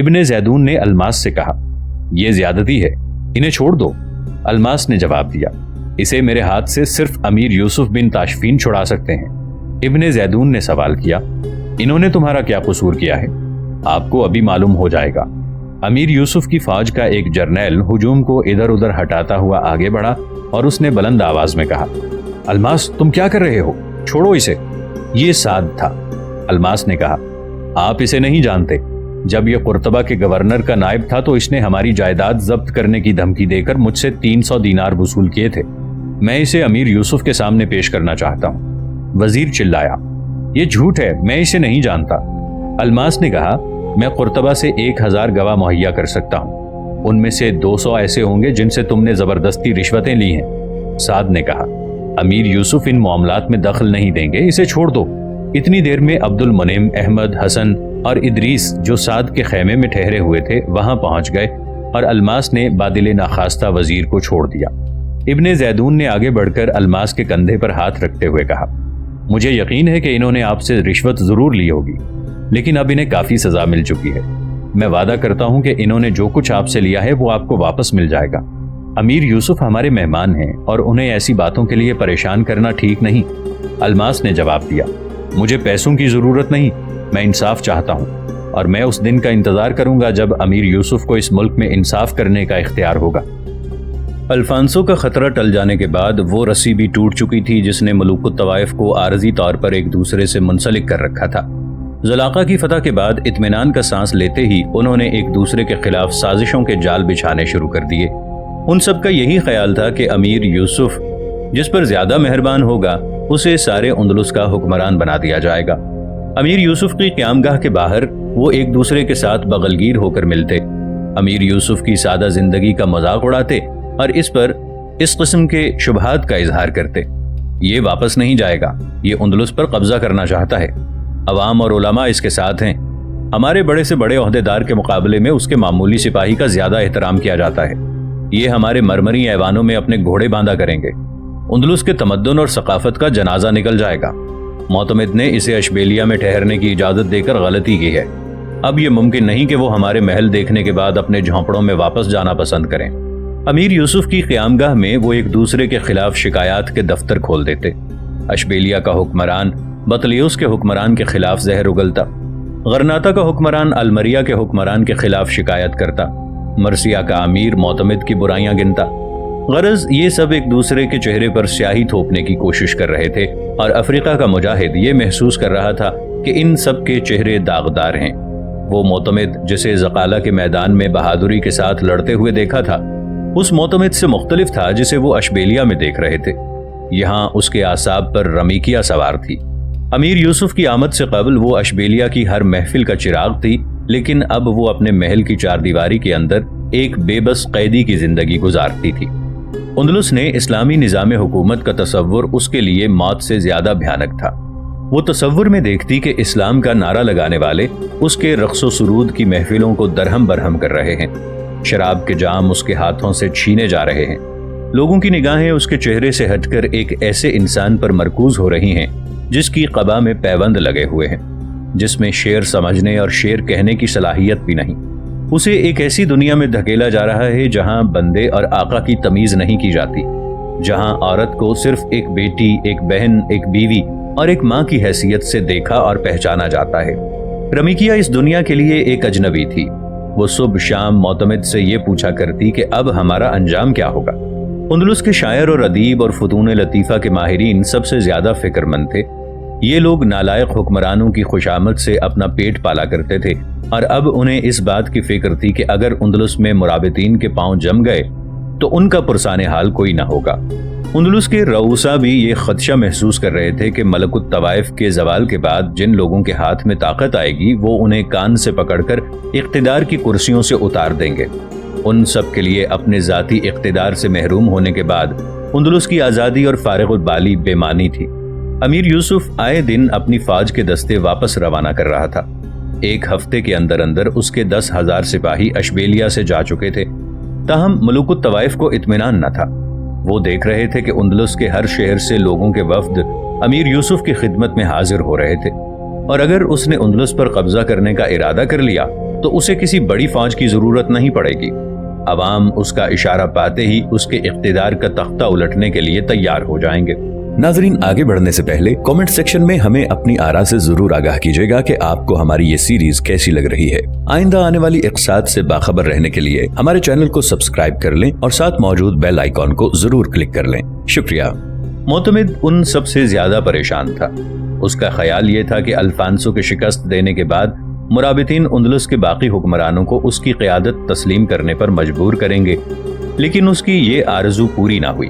ابن زیدون نے الماس سے کہا، یہ زیادتی ہے، انہیں چھوڑ دو۔ الماس نے جواب دیا، اسے میرے ہاتھ سے صرف امیر یوسف بن تاشفین چھڑا سکتے ہیں۔ ابن زیدون نے سوال کیا، انہوں نے تمہارا کیا قصور کیا ہے؟ آپ کو ابھی معلوم ہو جائے گا۔ امیر یوسف کی فوج کا ایک جرنیل ہجوم کو ادھر ادھر ہٹاتا ہوا آگے بڑھا اور اس نے بلند آواز میں کہا، الماس تم کیا کر رہے ہو؟ چھوڑو اسے۔ یہ سعد تھا۔ الماس نے کہا، آپ اسے نہیں جانتے، جب یہ قرطبہ کے گورنر کا نائب تھا تو اس نے ہماری جائیداد ضبط کرنے کی دھمکی دے کر مجھ سے 300 دینار وصول کیے تھے۔ میں اسے امیر یوسف کے سامنے پیش کرنا چاہتا ہوں۔ وزیر چلایا، یہ جھوٹ ہے، میں اسے نہیں جانتا۔ الماس نے کہا، میں قرطبہ سے 1000 گواہ مہیا کر سکتا ہوں، ان میں سے 200 ایسے ہوں گے جن سے تم نے زبردستی رشوتیں لی ہیں۔ سعد نے کہا، امیر یوسف ان معاملات میں دخل نہیں دیں گے، اسے چھوڑ دو۔ اتنی دیر میں عبد المنعم، احمد، حسن اور ادریس جو سعد کے خیمے میں ٹھہرے ہوئے تھے وہاں پہنچ گئے اور الماس نے بادل ناخواستہ وزیر کو چھوڑ دیا۔ ابن زیدون نے آگے بڑھ کر الماس کے کندھے پر ہاتھ رکھتے ہوئے کہا، مجھے یقین ہے کہ انہوں نے آپ سے رشوت ضرور لی ہوگی، لیکن اب انہیں کافی سزا مل چکی ہے۔ میں وعدہ کرتا ہوں کہ انہوں نے جو کچھ آپ سے لیا ہے وہ آپ کو واپس مل جائے گا۔ امیر یوسف ہمارے مہمان ہیں اور انہیں ایسی باتوں کے لیے پریشان کرنا ٹھیک نہیں۔ الماس نے جواب دیا، مجھے پیسوں کی ضرورت نہیں، میں انصاف چاہتا ہوں، اور میں اس دن کا انتظار کروں گا جب امیر یوسف کو اس ملک میں انصاف کرنے کا اختیار ہوگا۔ الفانسو کا خطرہ ٹل جانے کے بعد وہ رسی بھی ٹوٹ چکی تھی جس نے ملوک الطوائف کو عارضی طور پر ایک دوسرے سے منسلک کر رکھا تھا۔ زلاقہ کی فتح کے بعد اطمینان کا سانس لیتے ہی انہوں نے ایک دوسرے کے خلاف سازشوں کے جال بچھانے شروع کر دیے۔ ان سب کا یہی خیال تھا کہ امیر یوسف جس پر زیادہ مہربان ہوگا اسے سارے اندلس کا حکمران بنا دیا جائے گا۔ امیر یوسف کی قیامگاہ کے باہر وہ ایک دوسرے کے ساتھ بغلگیر ہو کر ملتے، امیر یوسف کی سادہ زندگی کا مذاق اڑاتے اور اس پر اس قسم کے شبہات کا اظہار کرتے۔ یہ واپس نہیں جائے گا، یہ اندلس پر قبضہ کرنا چاہتا ہے، عوام اور علماء اس کے ساتھ ہیں، ہمارے بڑے سے بڑے عہدیدار کے مقابلے میں اس کے معمولی سپاہی کا زیادہ احترام کیا جاتا ہے، یہ ہمارے مرمری ایوانوں میں اپنے گھوڑے باندھا کریں گے، اندلس کے تمدن اور ثقافت کا جنازہ نکل جائے گا۔ معتمد نے اسے اشبیلیہ میں ٹھہرنے کی اجازت دے کر غلطی کی ہے، اب یہ ممکن نہیں کہ وہ ہمارے محل دیکھنے کے بعد اپنے جھونپڑوں میں واپس جانا پسند کریں۔ امیر یوسف کی قیامگاہ میں وہ ایک دوسرے کے خلاف شکایات کے دفتر کھول دیتے۔ اشبیلیہ کا حکمران بطلیوس کے حکمران کے خلاف زہر اگلتا، غرناطہ کا حکمران المریہ کے حکمران کے خلاف شکایت کرتا، مرسیہ کا امیر معتمد کی برائیاں گنتا۔ غرض یہ سب ایک دوسرے کے چہرے پر سیاہی تھوپنے کی کوشش کر رہے تھے، اور افریقہ کا مجاہد یہ محسوس کر رہا تھا کہ ان سب کے چہرے داغدار ہیں۔ وہ معتمد جسے زقالہ کے میدان میں بہادری کے ساتھ لڑتے ہوئے دیکھا تھا، اس معتمد سے مختلف تھا جسے وہ اشبیلیہ میں دیکھ رہے تھے۔ یہاں اس کے اعصاب پر رمیکیا سوار تھی۔ امیر یوسف کی آمد سے قبل وہ اشبیلیہ کی ہر محفل کا چراغ تھی، لیکن اب وہ اپنے محل کی چار دیواری کے اندر ایک بے بس قیدی کی زندگی گزارتی تھی۔ اندلس نے اسلامی نظام حکومت کا تصور اس کے لیے موت سے زیادہ بھیانک تھا۔ وہ تصور میں دیکھتی کہ اسلام کا نعرہ لگانے والے اس کے رقص و سرود کی محفلوں کو درہم برہم کر رہے ہیں، شراب کے جام اس کے ہاتھوں سے چھینے جا رہے ہیں، لوگوں کی نگاہیں اس کے چہرے سے ہٹ کر ایک ایسے انسان پر مرکوز ہو رہی ہیں جس کی قبا میں پیوند لگے ہوئے ہیں، جس میں شعر سمجھنے اور شعر کہنے کی صلاحیت بھی نہیں۔ اسے ایک ایسی دنیا میں دھکیلا جا رہا ہے جہاں بندے اور آقا کی تمیز نہیں کی جاتی، جہاں عورت کو صرف ایک بیٹی، ایک بہن، ایک بیوی اور ایک ماں کی حیثیت سے دیکھا اور پہچانا جاتا ہے۔ رمیکیا اس دنیا کے لیے ایک اجنبی تھی۔ وہ صبح شام معتمد سے یہ پوچھا کرتی کہ اب ہمارا انجام کیا ہوگا۔ اندلس کے شاعر اور ادیب اور فنون لطیفہ کے ماہرین سب سے زیادہ فکر مند تھے۔ یہ لوگ نالائق حکمرانوں کی خوشامد سے اپنا پیٹ پالا کرتے تھے، اور اب انہیں اس بات کی فکر تھی کہ اگر اندلس میں مرابطین کے پاؤں جم گئے تو ان کا پرسان حال کوئی نہ ہوگا۔ اندلس کے رؤسا بھی یہ خدشہ محسوس کر رہے تھے کہ ملک الطوائف کے زوال کے بعد جن لوگوں کے ہاتھ میں طاقت آئے گی وہ انہیں کان سے پکڑ کر اقتدار کی کرسیوں سے اتار دیں گے۔ ان سب کے لیے اپنے ذاتی اقتدار سے محروم ہونے کے بعد اندلس کی آزادی اور فارغ البالی بے معنی تھی۔ امیر یوسف آئے دن اپنی فوج کے دستے واپس روانہ کر رہا تھا۔ ایک ہفتے کے اندر اندر اس کے 10,000 سپاہی اشبیلیہ سے جا چکے تھے، تاہم ملوک الطوائف کو اطمینان نہ تھا۔ وہ دیکھ رہے تھے کہ اندلس کے ہر شہر سے لوگوں کے وفد امیر یوسف کی خدمت میں حاضر ہو رہے تھے، اور اگر اس نے اندلس پر قبضہ کرنے کا ارادہ کر لیا تو اسے کسی بڑی فوج کی ضرورت نہیں پڑے گی۔ عوام اس کا اشارہ پاتے ہی اس کے اقتدار کا تختہ الٹنے کے لیے تیار ہو جائیں گے۔ ناظرین، آگے بڑھنے سے پہلے کامنٹ سیکشن میں ہمیں اپنی آراء سے ضرور آگاہ کیجیے گا کہ آپ کو ہماری یہ سیریز کیسی لگ رہی ہے۔ آئندہ آنے والی اقساط سے باخبر رہنے کے لیے ہمارے چینل کو سبسکرائب کر لیں اور ساتھ موجود بیل آئیکن کو ضرور کلک کر لیں۔ شکریہ۔ معتمد ان سب سے زیادہ پریشان تھا۔ اس کا خیال یہ تھا کہ الفانسو کے شکست دینے کے بعد مرابطین اندلس کے باقی حکمرانوں کو اس کی قیادت تسلیم کرنے پر مجبور کریں گے، لیکن اس کی یہ آرزو پوری نہ ہوئی۔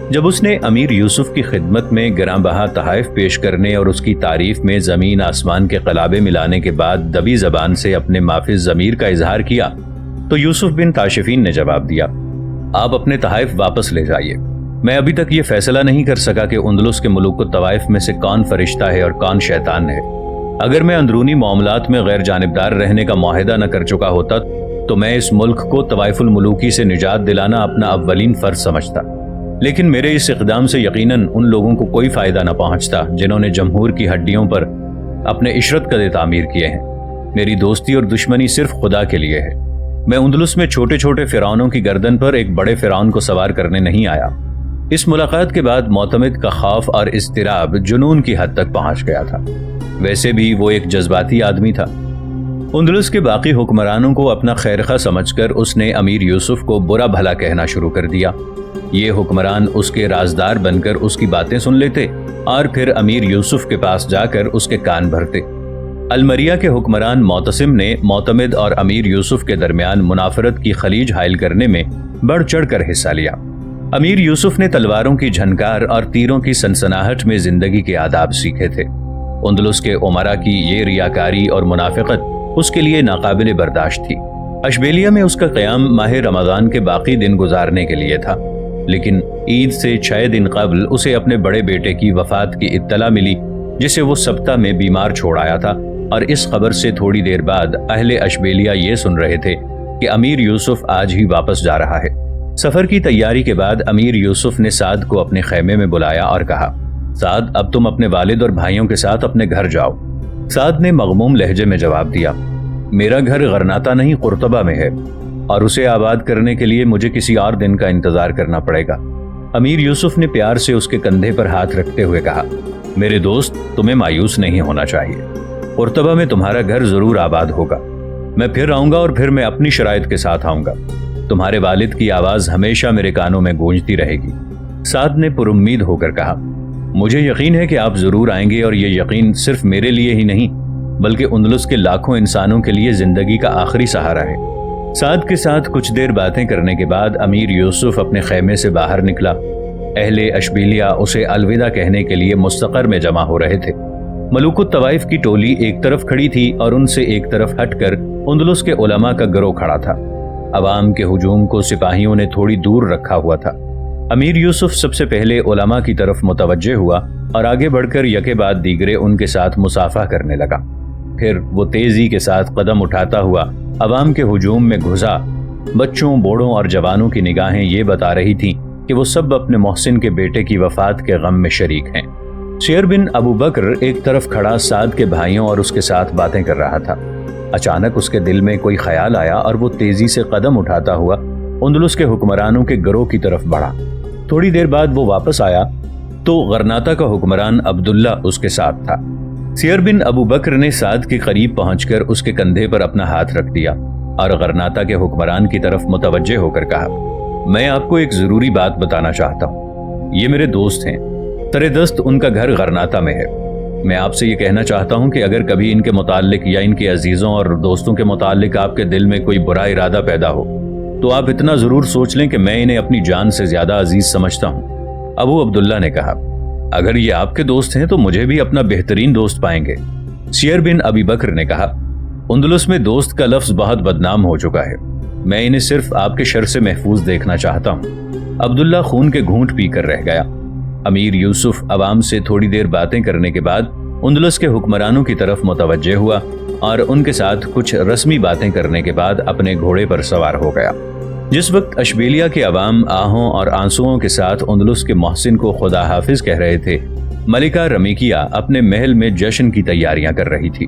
جب اس نے امیر یوسف کی خدمت میں گراں بہا تحائف پیش کرنے اور اس کی تعریف میں زمین آسمان کے قلابے ملانے کے بعد دبی زبان سے اپنے مافز ضمیر کا اظہار کیا تو یوسف بن تاشفین نے جواب دیا، آپ اپنے تحائف واپس لے جائیے۔ میں ابھی تک یہ فیصلہ نہیں کر سکا کہ اندلس کے ملوک الطوائف میں سے کون فرشتہ ہے اور کون شیطان ہے۔ اگر میں اندرونی معاملات میں غیر جانبدار رہنے کا معاہدہ نہ کر چکا ہوتا تو میں اس ملک کو طوائف الملوکی سے نجات دلانا اپنا اولین فرض سمجھتا، لیکن میرے اس اقدام سے یقیناً ان لوگوں کو کوئی فائدہ نہ پہنچتا جنہوں نے جمہور کی ہڈیوں پر اپنے عشرت قدے تعمیر کیے ہیں۔ میری دوستی اور دشمنی صرف خدا کے لیے ہے۔ میں اندلس میں چھوٹے چھوٹے فرعونوں کی گردن پر ایک بڑے فرعون کو سوار کرنے نہیں آیا۔ اس ملاقات کے بعد معتمد کا خوف اور اضطراب جنون کی حد تک پہنچ گیا تھا۔ ویسے بھی وہ ایک جذباتی آدمی تھا۔ اندلس کے باقی حکمرانوں کو اپنا خیرخواہ سمجھ کر اس نے امیر یوسف کو برا بھلا کہنا شروع کر دیا۔ یہ حکمران اس کے رازدار بن کر اس کی باتیں سن لیتے اور پھر امیر یوسف کے پاس جا کر اس کے کان بھرتے۔ المریہ کے حکمران معتصم نے معتمد اور امیر یوسف کے درمیان منافرت کی خلیج حائل کرنے میں بڑھ چڑھ کر حصہ لیا۔ امیر یوسف نے تلواروں کی جھنکار اور تیروں کی سنسناہٹ میں زندگی کے آداب سیکھے تھے۔ اندلس کے امراء کی یہ ریاکاری اور منافقت اس کے لیے ناقابل برداشت تھی۔ اشبیلیہ میں اس کا قیام ماہ رمضان کے باقی دن گزارنے کے لیے تھا، لیکن عید سے 6 دن قبل اسے اپنے بڑے بیٹے کی وفات کی اطلاع ملی، جسے وہ سبتہ میں بیمار چھوڑ آیا تھا، اور اس خبر سے تھوڑی دیر بعد اہل اشبیلیہ یہ سن رہے تھے کہ امیر یوسف آج ہی واپس جا رہا ہے۔ سفر کی تیاری کے بعد امیر یوسف نے سعد کو اپنے خیمے میں بلایا اور کہا، سعد، اب تم اپنے والد اور بھائیوں کے ساتھ اپنے گھر جاؤ۔ سعد نے مغموم لہجے میں جواب دیا، میرا گھر غرناطہ نہیں قرطبہ میں ہے، اور اسے آباد کرنے کے لیے مجھے کسی اور دن کا انتظار کرنا پڑے گا۔ امیر یوسف نے پیار سے اس کے کندھے پر ہاتھ رکھتے ہوئے کہا، میرے دوست، تمہیں مایوس نہیں ہونا چاہیے۔ قرطبہ میں تمہارا گھر ضرور آباد ہوگا۔ میں پھر آؤں گا اور پھر میں اپنی شرائط کے ساتھ آؤں گا۔ تمہارے والد کی آواز ہمیشہ میرے کانوں میں گونجتی رہے گی۔ سعد نے پر امید ہو کر کہا، مجھے یقین ہے کہ آپ ضرور آئیں گے، اور یہ یقین صرف میرے لیے ہی نہیں بلکہ اندلس کے لاکھوں انسانوں کے لیے زندگی کا آخری سہارا ہے۔ سعد کے ساتھ کچھ دیر باتیں کرنے کے بعد امیر یوسف اپنے خیمے سے باہر نکلا۔ اہل اشبیلیہ اسے الوداع کہنے کے لیے مستقر میں جمع ہو رہے تھے۔ ملوک الطوائف کی ٹولی ایک طرف کھڑی تھی اور ان سے ایک طرف ہٹ کر اندلس کے علماء کا گروہ کھڑا تھا۔ عوام کے ہجوم کو سپاہیوں نے تھوڑی دور رکھا ہوا تھا۔ امیر یوسف سب سے پہلے علماء کی طرف متوجہ ہوا اور آگے بڑھ کر یکے بعد دیگرے ان کے ساتھ مصافحہ کرنے لگا۔ پھر وہ تیزی کے ساتھ قدم اٹھاتا ہوا عوام کے ہجوم میں گھسا۔ بچوں، بوڑھوں اور جوانوں کی نگاہیں یہ بتا رہی تھیں کہ وہ سب اپنے محسن کے بیٹے کی وفات کے غم میں شریک ہیں۔ شیر بن ابو بکر ایک طرف کھڑا سعد کے بھائیوں اور اس کے ساتھ باتیں کر رہا تھا۔ اچانک اس کے دل میں کوئی خیال آیا اور وہ تیزی سے قدم اٹھاتا ہوا اندلس کے حکمرانوں کے گروہ کی طرف بڑھا۔ تھوڑی دیر بعد وہ واپس آیا تو غرناطہ کا حکمران عبداللہ اس کے ساتھ تھا۔ سیر بن ابو بکر نے سعد کے قریب پہنچ کر اس کے کندھے پر اپنا ہاتھ رکھ دیا اور غرناطہ کے حکمران کی طرف متوجہ ہو کر کہا، میں آپ کو ایک ضروری بات بتانا چاہتا ہوں۔ یہ میرے دوست ہیں، ترے دست ان کا گھر غرناطہ میں ہے۔ میں آپ سے یہ کہنا چاہتا ہوں کہ اگر کبھی ان کے متعلق یا ان کے عزیزوں اور دوستوں کے متعلق آپ کے دل میں کوئی برا ارادہ پیدا ہو تو آپ اتنا ضرور سوچ لیں کہ میں انہیں اپنی جان سے زیادہ عزیز سمجھتا ہوں۔ ابو عبداللہ نے کہا، اگر یہ آپ کے دوست ہیں تو مجھے بھی اپنا بہترین دوست پائیں گے۔ شیر بن ابی بکر نے کہا، اندلس میں دوست کا لفظ بہت بدنام ہو چکا ہے، میں انہیں صرف آپ کے شر سے محفوظ دیکھنا چاہتا ہوں۔ عبداللہ خون کے گھونٹ پی کر رہ گیا۔ امیر یوسف عوام سے تھوڑی دیر باتیں کرنے کے بعد اندلس کے حکمرانوں کی طرف متوجہ ہوا اور ان کے ساتھ کچھ رسمی باتیں کرنے کے بعد اپنے گھوڑے پر سوار ہو گیا۔ جس وقت اشبیلیہ کے عوام آہوں اور آنسوؤں کے ساتھ اندلس کے محسن کو خدا حافظ کہہ رہے تھے، ملکہ رمیکیہ اپنے محل میں جشن کی تیاریاں کر رہی تھی۔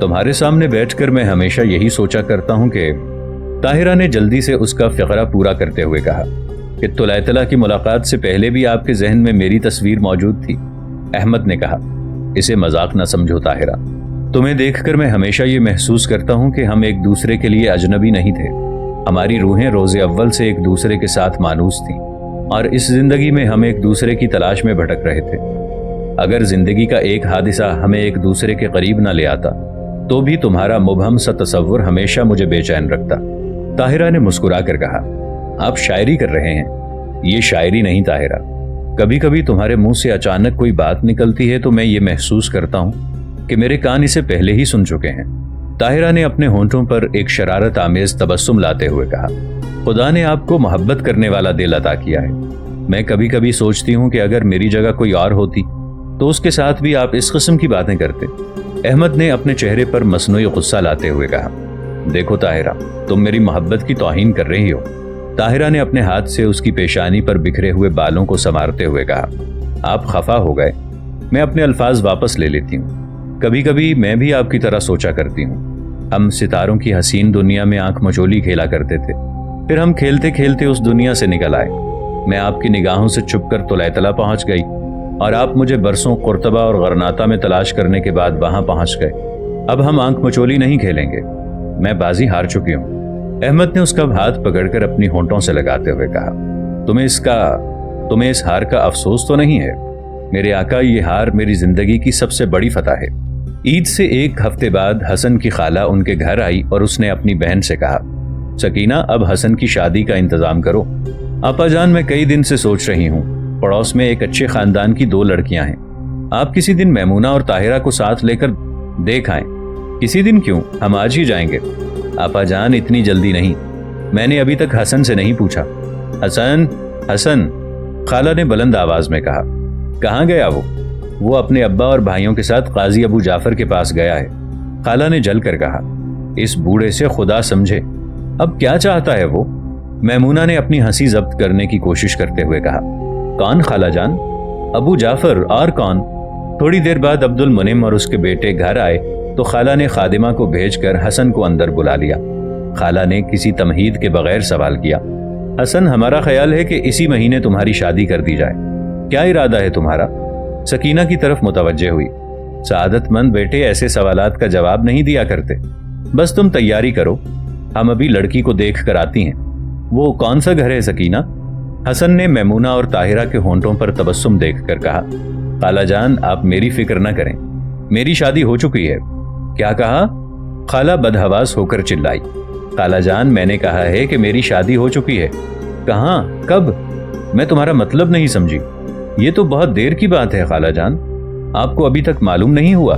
تمہارے سامنے بیٹھ کر میں ہمیشہ یہی سوچا کرتا ہوں کہ طاہرہ نے جلدی سے اس کا فقرہ پورا کرتے ہوئے کہا کہ طلعتلا کی ملاقات سے پہلے بھی آپ کے ذہن میں میری تصویر موجود تھی۔ احمد نے کہا، اسے مذاق نہ سمجھو طاہرہ، تمہیں دیکھ کر میں ہمیشہ یہ محسوس کرتا ہوں کہ ہم ایک دوسرے کے لیے اجنبی نہیں تھے۔ ہماری روحیں روز اول سے ایک دوسرے کے ساتھ مانوس تھیں اور اس زندگی میں ہم ایک دوسرے کی تلاش میں بھٹک رہے تھے۔ اگر زندگی کا ایک حادثہ ہمیں ایک دوسرے کے قریب نہ لے آتا تو بھی تمہارا مبہم سا تصور ہمیشہ مجھے بے چین رکھتا۔ طاہرہ نے مسکرا کر کہا، آپ شاعری کر رہے ہیں۔ یہ شاعری نہیں طاہرہ، کبھی کبھی تمہارے منہ سے اچانک کوئی بات نکلتی ہے تو میں یہ محسوس کرتا ہوں کہ میرے کان اسے پہلے ہی سن چکے ہیں۔ طاہرہ نے اپنے ہونٹوں پر ایک شرارت آمیز تبسم لاتے ہوئے کہا، خدا نے آپ کو محبت کرنے والا دل عطا کیا ہے۔ میں کبھی کبھی سوچتی ہوں کہ اگر میری جگہ کوئی اور ہوتی تو اس کے ساتھ بھی آپ اس قسم کی باتیں کرتے۔ احمد نے اپنے چہرے پر مصنوعی غصہ لاتے ہوئے کہا، دیکھو طاہرہ، تم میری محبت کی توہین کر رہی ہو۔ طاہرہ نے اپنے ہاتھ سے اس کی پیشانی پر بکھرے ہوئے بالوں کو سنوارتے ہوئے کہا، آپ خفا ہو گئے، میں اپنے الفاظ واپس لے لیتی ہوں۔ کبھی کبھی میں بھی آپ کی طرح سوچا کرتی ہوں۔ ہم ستاروں کی حسین دنیا میں آنکھ مچولی کھیلا کرتے تھے، پھر ہم کھیلتے کھیلتے اس دنیا سے نکل آئے۔ میں آپ کی نگاہوں سے چھپ کر طلعتلا پہنچ گئی اور آپ مجھے برسوں قرطبہ اور غرناطہ میں تلاش کرنے کے بعد وہاں پہنچ گئے۔ اب ہم آنکھ مچولی نہیں کھیلیں گے، میں بازی ہار چکی ہوں۔ احمد نے اس کا ہاتھ پکڑ کر اپنی ہونٹوں سے لگاتے ہوئے کہا، تمہیں اس ہار کا افسوس تو نہیں ہے؟ میرے آقا، یہ ہار میری زندگی کی سب سے بڑی فتح ہے۔ عید سے ایک ہفتے بعد حسن کی خالہ ان کے گھر آئی اور اس نے اپنی بہن سے کہا، سکینہ، اب حسن کی شادی کا انتظام کرو۔ آپا جان، میں کئی دن سے سوچ رہی ہوں، پڑوس میں ایک اچھے خاندان کی 2 لڑکیاں ہیں، آپ کسی دن میمونہ اور طاہرہ کو ساتھ لے کر دیکھ آئیں۔ کسی دن کیوں، ہم آج ہی جائیں گے۔ آپا جان، اتنی جلدی نہیں، میں نے ابھی تک حسن سے نہیں پوچھا۔ حسن، خالہ نے بلند آواز میں کہا۔ کہاں گیا وہ اپنے ابا اور بھائیوں کے ساتھ قاضی ابو جعفر کے پاس گیا ہے، خالہ نے جل کر کہا۔ اس بوڑھے سے خدا سمجھے، اب کیا چاہتا ہے وہ؟ میمونہ نے اپنی ہنسی ضبط کرنے کی کوشش کرتے ہوئے کہا۔ کون خالہ جان؟ ابو جعفر، اور کون؟ تھوڑی دیر بعد عبد المنعم اور اس کے بیٹے گھر آئے تو خالہ نے خادمہ کو بھیج کر حسن کو اندر بلا لیا۔ خالہ نے کسی تمہید کے بغیر سوال کیا، حسن، ہمارا خیال ہے کہ اسی مہینے تمہاری شادی کر دی جائے، کیا ارادہ ہے تمہارا؟ سکینہ کی طرف متوجہ ہوئی۔ سعادت مند بیٹے ایسے سوالات کا جواب نہیں دیا کرتے، بس تم تیاری کرو، ہم ابھی لڑکی کو دیکھ کر آتی ہیں۔ وہ کون سا گھر ہے سکینہ؟ حسن نے میمونہ اور طاہرہ کے ہونٹوں پر تبسم دیکھ کر کہا، خالہ جان، آپ میری فکر نہ کریں، میری شادی ہو چکی ہے۔ کیا کہا؟ خالہ بدحواس ہو کر چلائی۔ خالہ جان، میں نے کہا ہے کہ میری شادی ہو چکی ہے۔ کہاں؟ کب؟ میں تمہارا مطلب نہیں سمجھی۔ یہ تو بہت دیر کی بات ہے خالہ جان، آپ کو ابھی تک معلوم نہیں ہوا؟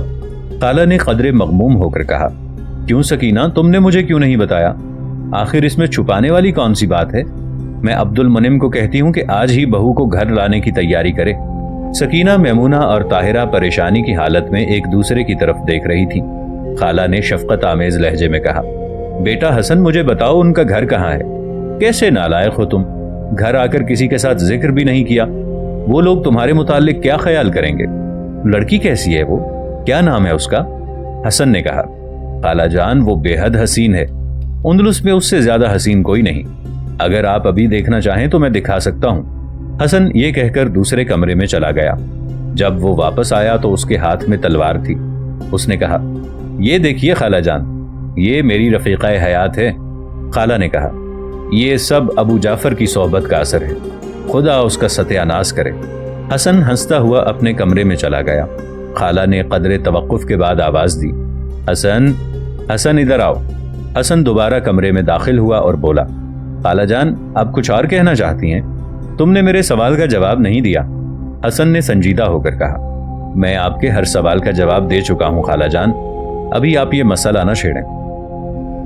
خالہ نے قدرے مغموم ہو کر کہا۔ کیوں سکینہ، تم نے مجھے کیوں نہیں بتایا؟ آخر اس میں چھپانے والی کون سی بات ہے؟ میں عبد المنعم کو کہتی ہوں کہ آج ہی بہو کو گھر لانے کی تیاری کرے۔ سکینہ، میمونہ اور طاہرہ پریشانی کی حالت میں ایک دوسرے کی طرف دیکھ رہی تھی۔ خالہ نے شفقت آمیز لہجے میں کہا، بیٹا حسن، مجھے بتاؤ ان کا گھر کہاں ہے؟ کیسے نالائق ہو تم، گھر آ کر کسی کے ساتھ ذکر بھی نہیں کیا۔ وہ لوگ تمہارے متعلق کیا خیال کریں گے؟ لڑکی کیسی ہے وہ؟ کیا نام ہے اس کا؟ حسن نے کہا۔ خالہ جان، وہ بے حد حسین ہے، اندلس میں اس سے زیادہ حسین کوئی نہیں، اگر آپ ابھی دیکھنا چاہیں تو میں دکھا سکتا ہوں۔ حسن یہ کہہ کر دوسرے کمرے میں چلا گیا۔ جب وہ واپس آیا تو اس کے ہاتھ میں تلوار تھی۔ اس نے کہا، یہ دیکھیے خالہ جان، یہ میری رفیقہ حیات ہے۔ خالہ نے کہا، یہ سب ابو جعفر کی صحبت کا اثر ہے، خدا اس کا ستیہ ناس کرے۔ حسن ہنستا ہوا اپنے کمرے میں چلا گیا۔ خالہ نے قدرے توقف کے بعد آواز دی، حسن ادھر آؤ۔ حسن دوبارہ کمرے میں داخل ہوا اور بولا، خالہ جان، آپ کچھ اور کہنا چاہتی ہیں؟ تم نے میرے سوال کا جواب نہیں دیا۔ حسن نے سنجیدہ ہو کر کہا، میں آپ کے ہر سوال کا جواب دے چکا ہوں خالہ جان، ابھی آپ یہ مسئلہ نہ چھیڑیں۔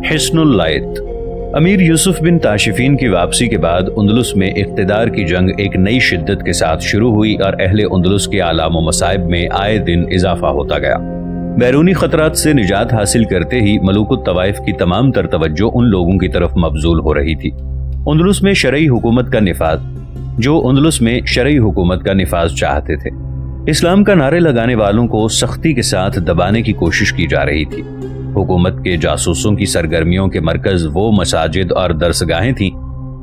حسن اللائت۔ امیر یوسف بن تاشفین کی واپسی کے بعد اندلس میں اقتدار کی جنگ ایک نئی شدت کے ساتھ شروع ہوئی اور اہل اندلس کے آلام و مصائب میں آئے دن اضافہ ہوتا گیا۔ بیرونی خطرات سے نجات حاصل کرتے ہی ملوک الطوائف کی تمام تر توجہ ان لوگوں کی طرف مبذول ہو رہی تھی اندلس میں شرعی حکومت کا نفاذ چاہتے تھے۔ اسلام کا نعرے لگانے والوں کو سختی کے ساتھ دبانے کی کوشش کی جا رہی تھی۔ حکومت کے جاسوسوں کی سرگرمیوں کے مرکز وہ مساجد اور درسگاہیں تھیں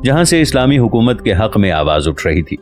جہاں سے اسلامی حکومت کے حق میں آواز اٹھ رہی تھی۔